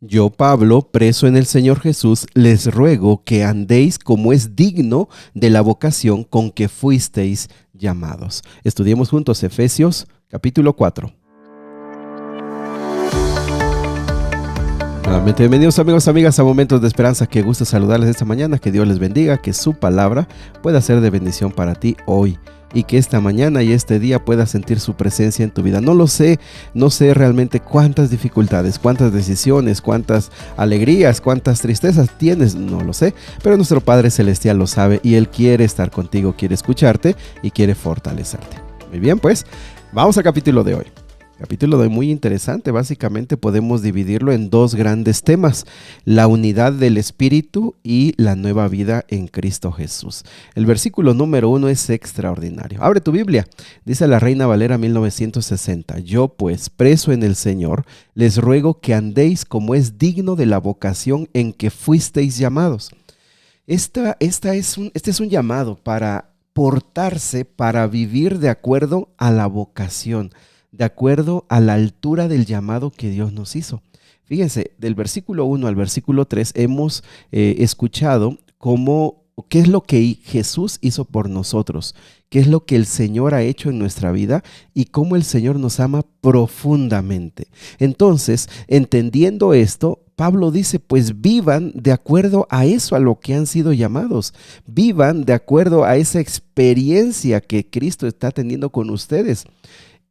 Yo, Pablo, preso en el Señor Jesús, les ruego que andéis como es digno de la vocación con que fuisteis llamados. Estudiemos juntos Efesios capítulo 4. Nuevamente, bienvenidos amigos, amigas a Momentos de Esperanza. Qué gusto saludarles esta mañana, que Dios les bendiga, que su palabra pueda ser de bendición para ti hoy y que esta mañana y este día puedas sentir su presencia en tu vida. No sé realmente cuántas dificultades, cuántas decisiones, cuántas alegrías, cuántas tristezas tienes, no lo sé, pero nuestro Padre Celestial lo sabe y Él quiere estar contigo, quiere escucharte y quiere fortalecerte. Muy bien, pues vamos al capítulo de hoy. Capítulo de hoy muy interesante. Básicamente podemos dividirlo en dos grandes temas: la unidad del Espíritu y la nueva vida en Cristo Jesús. El versículo número 1 es extraordinario. Abre tu Biblia. Dice la Reina Valera 1960: Yo pues, preso en el Señor, les ruego que andéis como es digno de la vocación en que fuisteis llamados. Este es un llamado para portarse, para vivir de acuerdo a la vocación, de acuerdo a la altura del llamado que Dios nos hizo. Fíjense, del versículo 1 al versículo 3 hemos escuchado qué es lo que Jesús hizo por nosotros, qué es lo que el Señor ha hecho en nuestra vida y cómo el Señor nos ama profundamente. Entonces, entendiendo esto, Pablo dice, pues vivan de acuerdo a eso, a lo que han sido llamados. Vivan de acuerdo a esa experiencia que Cristo está teniendo con ustedes.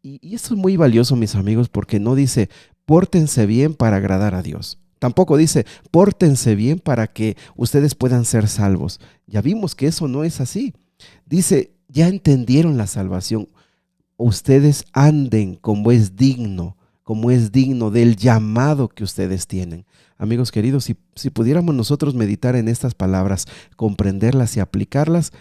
Y esto es muy valioso, mis amigos, porque no dice, pórtense bien para agradar a Dios. Tampoco dice, pórtense bien para que ustedes puedan ser salvos. Ya vimos que eso no es así. Dice, ya entendieron la salvación. Ustedes anden como es digno del llamado que ustedes tienen. Amigos queridos, si pudiéramos nosotros meditar en estas palabras, comprenderlas y aplicarlas,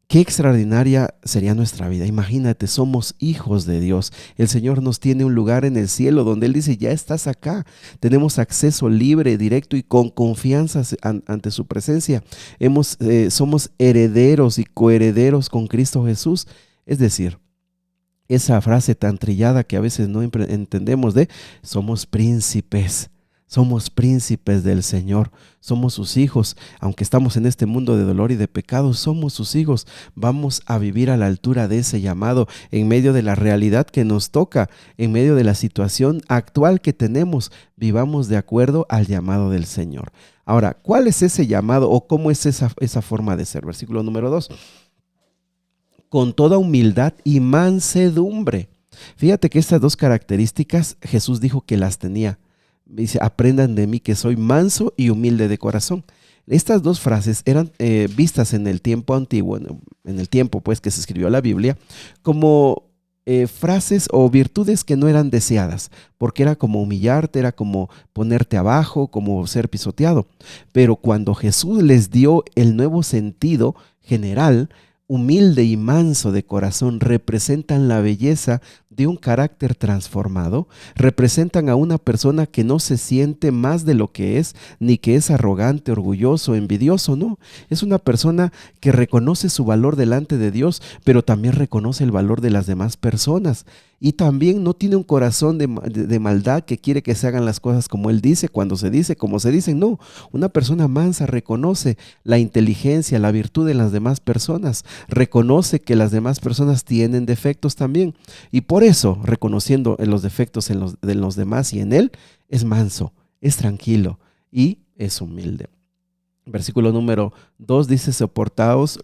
qué extraordinaria sería nuestra vida. Imagínate, somos hijos de Dios. El Señor nos tiene un lugar en el cielo donde Él dice, ya estás acá. Tenemos acceso libre, directo y con confianza ante su presencia. Somos herederos y coherederos con Cristo Jesús. Es decir, esa frase tan trillada que a veces no entendemos somos príncipes. Somos príncipes del Señor, somos sus hijos. Aunque estamos en este mundo de dolor y de pecado, somos sus hijos. Vamos a vivir a la altura de ese llamado, en medio de la realidad que nos toca, en medio de la situación actual que tenemos. Vivamos de acuerdo al llamado del Señor. Ahora, ¿cuál es ese llamado o cómo es esa forma de ser? Versículo número 2. Con toda humildad y mansedumbre. Fíjate que estas dos características Jesús dijo que las tenía. Dice, aprendan de mí que soy manso y humilde de corazón. Estas dos frases eran vistas en el tiempo antiguo, en el tiempo pues que se escribió la Biblia, como frases o virtudes que no eran deseadas, porque era como humillarte, era como ponerte abajo, como ser pisoteado. Pero cuando Jesús les dio el nuevo sentido general, humilde y manso de corazón, representan la belleza de un carácter transformado, representan a una persona que no se siente más de lo que es, ni que es arrogante, orgulloso, envidioso, no. Es una persona que reconoce su valor delante de Dios, pero también reconoce el valor de las demás personas. Y también no tiene un corazón de maldad que quiere que se hagan las cosas como Él dice, cuando se dice, como se dicen. No, una persona mansa reconoce la inteligencia, la virtud de las demás personas, reconoce que las demás personas tienen defectos también. Y por eso, reconociendo los defectos de los demás y en Él, es manso, es tranquilo y es humilde. Versículo número 2 dice, soportaos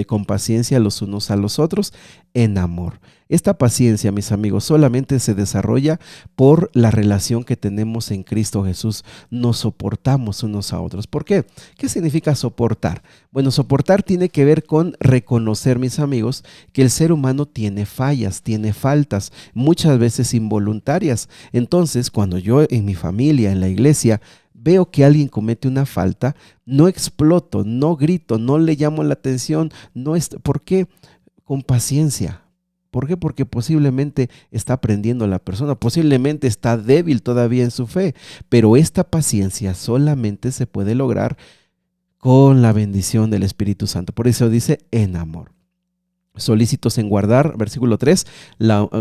con paciencia los unos a los otros en amor. Esta paciencia, mis amigos, solamente se desarrolla por la relación que tenemos en Cristo Jesús. Nos soportamos unos a otros. ¿Por qué? ¿Qué significa soportar? Bueno, soportar tiene que ver con reconocer, mis amigos, que el ser humano tiene fallas, tiene faltas, muchas veces involuntarias. Entonces, cuando yo en mi familia, en la iglesia, veo que alguien comete una falta, no exploto, no grito, no le llamo la atención. ¿Por qué? Con paciencia. ¿Por qué? Porque posiblemente está aprendiendo la persona, posiblemente está débil todavía en su fe, pero esta paciencia solamente se puede lograr con la bendición del Espíritu Santo. Por eso dice en amor. Solícitos en guardar, versículo 3,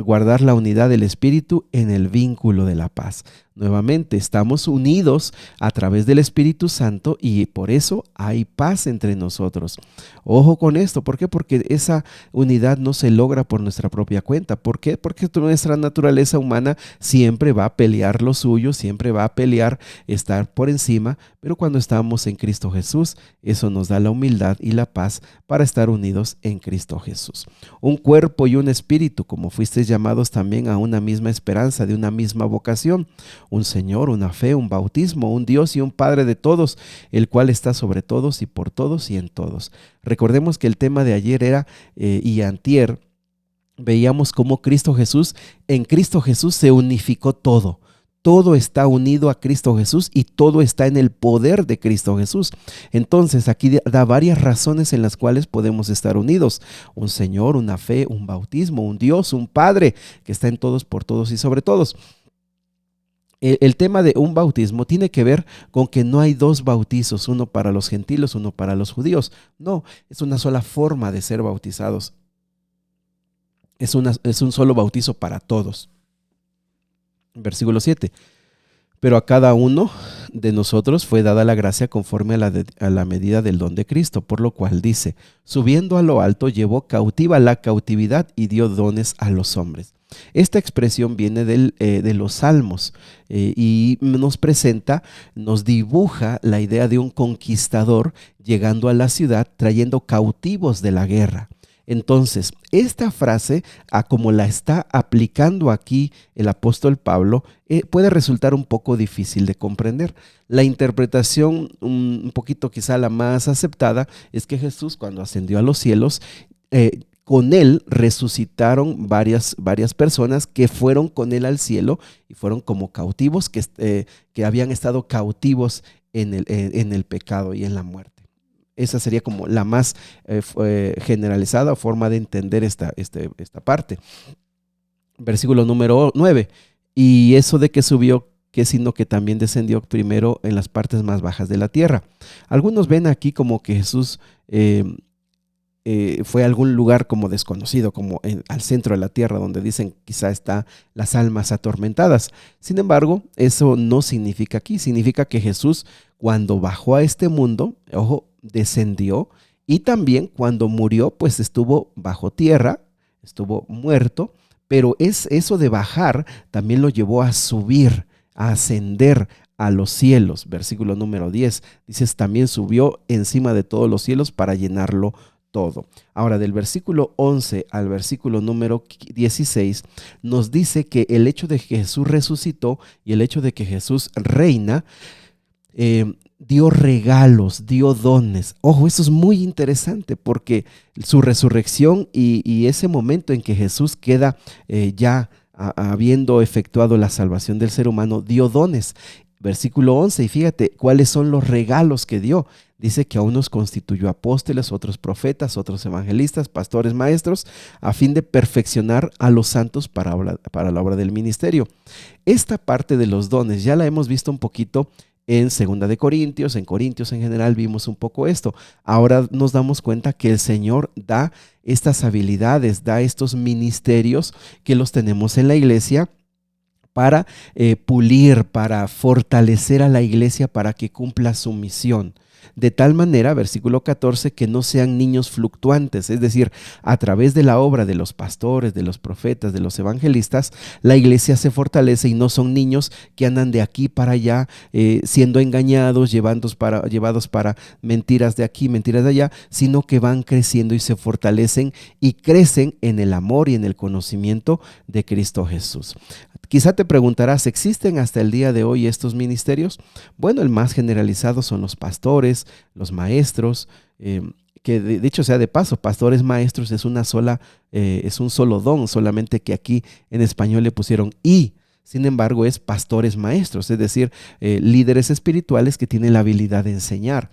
guardar la unidad del Espíritu en el vínculo de la paz. Nuevamente, estamos unidos a través del Espíritu Santo y por eso hay paz entre nosotros. Ojo con esto, ¿por qué? Porque esa unidad no se logra por nuestra propia cuenta. ¿Por qué? Porque nuestra naturaleza humana siempre va a pelear lo suyo, siempre va a pelear estar por encima, pero cuando estamos en Cristo Jesús, eso nos da la humildad y la paz para estar unidos en Cristo Jesús. Un cuerpo y un espíritu, como fuisteis llamados también a una misma esperanza, de una misma vocación, un Señor, una fe, un bautismo, un Dios y un Padre de todos, el cual está sobre todos y por todos y en todos. Recordemos que el tema de ayer era y antier, veíamos cómo en Cristo Jesús se unificó todo. Todo está unido a Cristo Jesús y todo está en el poder de Cristo Jesús. Entonces aquí da varias razones en las cuales podemos estar unidos. Un Señor, una fe, un bautismo, un Dios, un Padre que está en todos, por todos y sobre todos. El tema de un bautismo tiene que ver con que no hay dos bautizos, uno para los gentiles, uno para los judíos. No, es una sola forma de ser bautizados. Es un solo bautizo para todos. Versículo 7. Pero a cada uno de nosotros fue dada la gracia conforme a la medida del don de Cristo, por lo cual dice, subiendo a lo alto, llevó cautiva la cautividad y dio dones a los hombres. Esta expresión viene de los Salmos y nos dibuja la idea de un conquistador llegando a la ciudad trayendo cautivos de la guerra. Entonces, esta frase, como la está aplicando aquí el apóstol Pablo, puede resultar un poco difícil de comprender. La interpretación, un poquito quizá la más aceptada, es que Jesús, cuando ascendió a los cielos, con él resucitaron varias personas que fueron con él al cielo y fueron como cautivos que habían estado cautivos en el pecado y en la muerte. Esa sería como la más generalizada forma de entender esta parte. Versículo número 9. Y eso de que subió, que sino que también descendió primero en las partes más bajas de la tierra. Algunos ven aquí como que Jesús fue a algún lugar como desconocido, como al centro de la tierra, donde dicen quizá está las almas atormentadas. Sin embargo, eso no significa aquí. Significa que Jesús, cuando bajó a este mundo, ojo, descendió, y también cuando murió, pues estuvo bajo tierra, estuvo muerto, pero eso de bajar también lo llevó a subir, a ascender a los cielos. Versículo número 10, dices, también subió encima de todos los cielos para llenarlo todo. Ahora, del versículo 11 al versículo número 16, nos dice que el hecho de que Jesús resucitó y el hecho de que Jesús reina, dio regalos, dio dones. Ojo, eso es muy interesante porque su resurrección y ese momento en que Jesús queda ya habiendo efectuado la salvación del ser humano, dio dones. Versículo 11, y fíjate cuáles son los regalos que dio. Dice que a unos constituyó apóstoles, otros profetas, otros evangelistas, pastores, maestros, a fin de perfeccionar a los santos para la obra del ministerio. Esta parte de los dones ya la hemos visto un poquito en 2 de Corintios, en Corintios en general vimos un poco esto. Ahora nos damos cuenta que el Señor da estas habilidades, da estos ministerios que los tenemos en la iglesia para pulir, para fortalecer a la iglesia para que cumpla su misión. De tal manera, versículo 14, que no sean niños fluctuantes, es decir, a través de la obra de los pastores, de los profetas, de los evangelistas, la iglesia se fortalece y no son niños que andan de aquí para allá, siendo engañados, llevados para mentiras de aquí, mentiras de allá, sino que van creciendo y se fortalecen y crecen en el amor y en el conocimiento de Cristo Jesús. Quizá te preguntarás, ¿existen hasta el día de hoy estos ministerios? Bueno, el más generalizado son los pastores, los maestros, que dicho sea de paso, pastores maestros es un solo don, solamente que aquí en español le pusieron y. Sin embargo, es pastores maestros, es decir, líderes espirituales que tienen la habilidad de enseñar.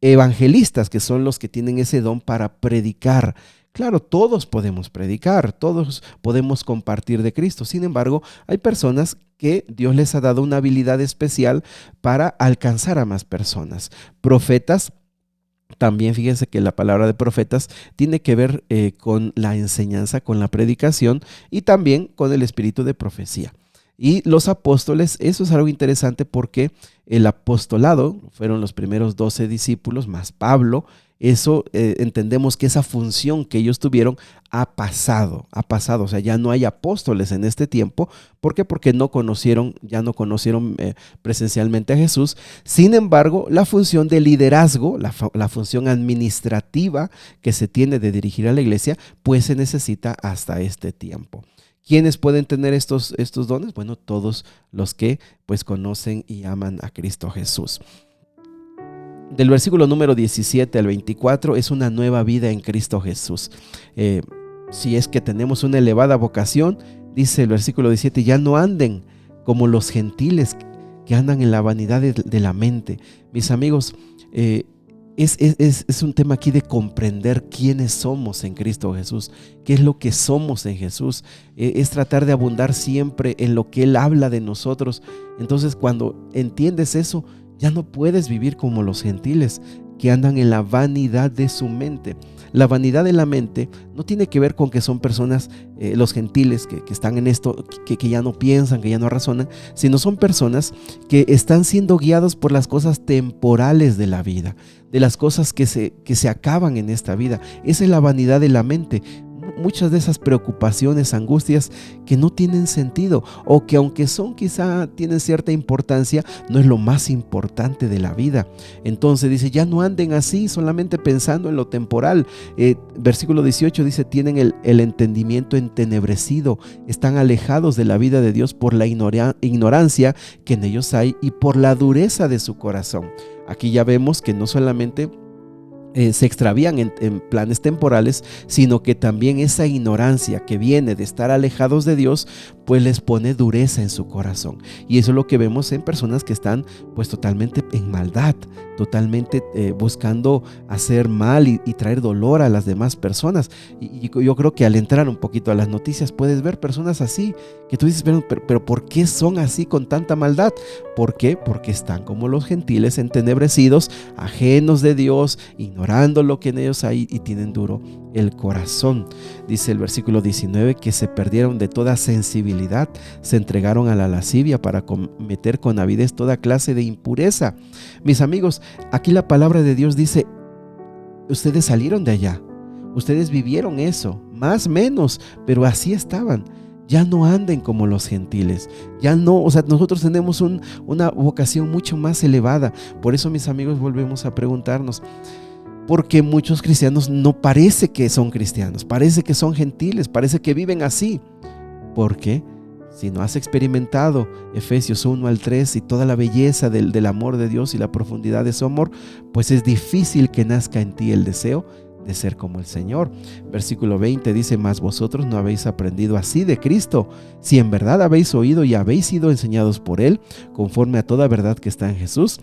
Evangelistas, que son los que tienen ese don para predicar. Claro, todos podemos predicar, todos podemos compartir de Cristo. Sin embargo, hay personas que Dios les ha dado una habilidad especial para alcanzar a más personas. Profetas, también fíjense que la palabra de profetas tiene que ver con la enseñanza, con la predicación y también con el espíritu de profecía. Y los apóstoles, eso es algo interesante porque el apostolado fueron los primeros 12 discípulos más Pablo. Eso entendemos que esa función que ellos tuvieron ha pasado, o sea, ya no hay apóstoles en este tiempo. ¿Por qué? Porque ya no conocieron presencialmente a Jesús. Sin embargo, la función de liderazgo, la función administrativa que se tiene de dirigir a la iglesia, pues se necesita hasta este tiempo. ¿Quiénes pueden tener estos dones? Bueno, todos los que pues conocen y aman a Cristo Jesús. Del versículo número 17 al 24 es una nueva vida en Cristo Jesús. Si es que tenemos una elevada vocación, dice el versículo 17, ya no anden como los gentiles que andan en la vanidad de la mente. Mis amigos, es un tema aquí de comprender quiénes somos en Cristo Jesús, qué es lo que somos en Jesús. Es tratar de abundar siempre en lo que Él habla de nosotros. Entonces, cuando entiendes eso, ya no puedes vivir como los gentiles que andan en la vanidad de su mente. La vanidad de la mente no tiene que ver con que son personas, los gentiles que están en esto, que ya no piensan, que ya no razonan, sino son personas que están siendo guiados por las cosas temporales de la vida, de las cosas que se acaban en esta vida. Esa es la vanidad de la mente. Muchas de esas preocupaciones, angustias que no tienen sentido, o que aunque quizá tienen cierta importancia, no es lo más importante de la vida. Entonces dice, ya no anden así, solamente pensando en lo temporal. Versículo 18 dice, tienen el entendimiento entenebrecido, están alejados de la vida de Dios por la ignorancia que en ellos hay y por la dureza de su corazón. Aquí ya vemos que no solamente se extravían en planes temporales, sino que también esa ignorancia que viene de estar alejados de Dios, pues les pone dureza en su corazón. Y eso es lo que vemos en personas que están pues totalmente en maldad, totalmente buscando hacer mal y traer dolor a las demás personas. Y yo creo que al entrar un poquito a las noticias puedes ver personas así, que tú dices, pero ¿por qué son así con tanta maldad? ¿Por qué? Porque están como los gentiles entenebrecidos, ajenos de Dios, ignorando lo que en ellos hay y tienen duro el corazón. Dice el versículo 19 que se perdieron de toda sensibilidad, se entregaron a la lascivia para cometer con avidez toda clase de impureza. Mis amigos, aquí la palabra de Dios dice, ustedes salieron de allá, ustedes vivieron eso, más o menos, pero así estaban. Ya no anden como los gentiles, ya no, o sea, nosotros tenemos una vocación mucho más elevada. Por eso, mis amigos, volvemos a preguntarnos, porque muchos cristianos no parece que son cristianos, parece que son gentiles, parece que viven así. ¿Por qué? Si no has experimentado Efesios 1 al 3 y toda la belleza del amor de Dios y la profundidad de su amor, pues es difícil que nazca en ti el deseo de ser como el Señor. Versículo 20 dice, mas vosotros no habéis aprendido así de Cristo, si en verdad habéis oído y habéis sido enseñados por Él, conforme a toda verdad que está en Jesús.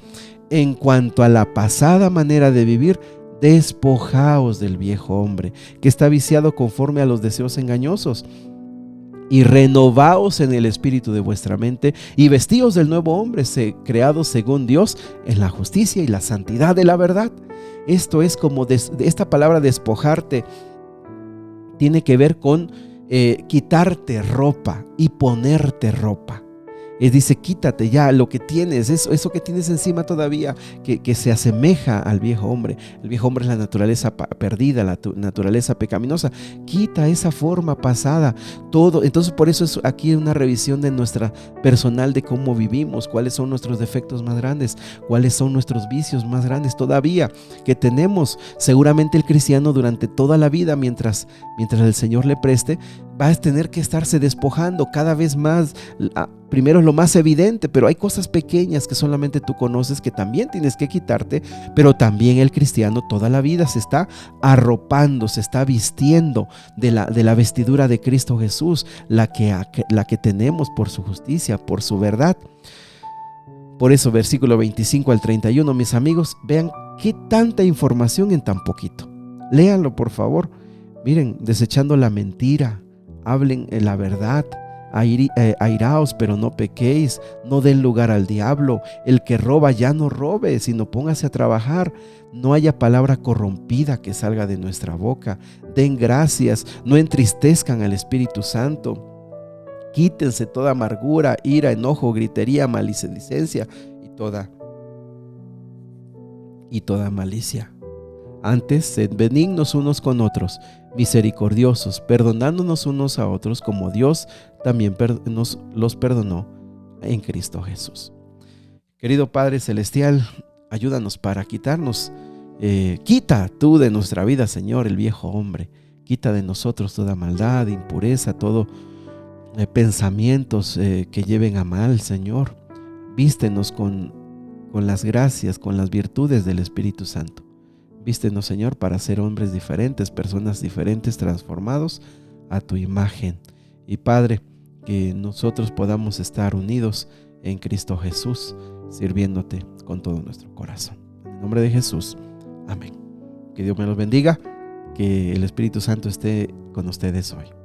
En cuanto a la pasada manera de vivir, despojaos del viejo hombre, que está viciado conforme a los deseos engañosos, y renovaos en el espíritu de vuestra mente, y vestíos del nuevo hombre, creado según Dios en la justicia y la santidad de la verdad. Esto es como esta palabra despojarte tiene que ver con quitarte ropa y ponerte ropa. Dice, quítate ya lo que tienes, eso que tienes encima todavía, que se asemeja al viejo hombre. El viejo hombre es la naturaleza perdida, la naturaleza pecaminosa. Quita esa forma pasada, todo. Entonces, por eso es aquí una revisión de nuestra personal, de cómo vivimos, cuáles son nuestros defectos más grandes, cuáles son nuestros vicios más grandes todavía que tenemos. Seguramente el cristiano durante toda la vida, mientras el Señor le preste, va a tener que estarse despojando cada vez más. Primero es lo más evidente, pero hay cosas pequeñas que solamente tú conoces que también tienes que quitarte. Pero también el cristiano toda la vida se está arropando, se está vistiendo de la vestidura de Cristo Jesús, la que tenemos por su justicia, por su verdad. Por eso, versículo 25 al 31, mis amigos, vean qué tanta información en tan poquito. Léanlo, por favor. Miren, desechando la mentira, hablen en la verdad, airaos pero no pequéis, no den lugar al diablo. El que roba ya no robe, sino póngase a trabajar. No haya palabra corrompida que salga de nuestra boca. Den gracias, no entristezcan al Espíritu Santo, Quítense toda amargura, ira, enojo, gritería, maledicencia y toda malicia. Antes, sed benignos unos con otros, misericordiosos, perdonándonos unos a otros como Dios también nos los perdonó en Cristo Jesús. Querido Padre Celestial, ayúdanos para quitarnos, quita tú de nuestra vida, Señor, el viejo hombre. Quita de nosotros toda maldad, impureza, todo pensamientos que lleven a mal, Señor. Vístenos con las gracias, con las virtudes del Espíritu Santo. Vístenos, Señor, para ser hombres diferentes, personas diferentes, transformados a tu imagen. Y Padre, que nosotros podamos estar unidos en Cristo Jesús, sirviéndote con todo nuestro corazón. En el nombre de Jesús, amén. Que Dios me los bendiga, que el Espíritu Santo esté con ustedes hoy.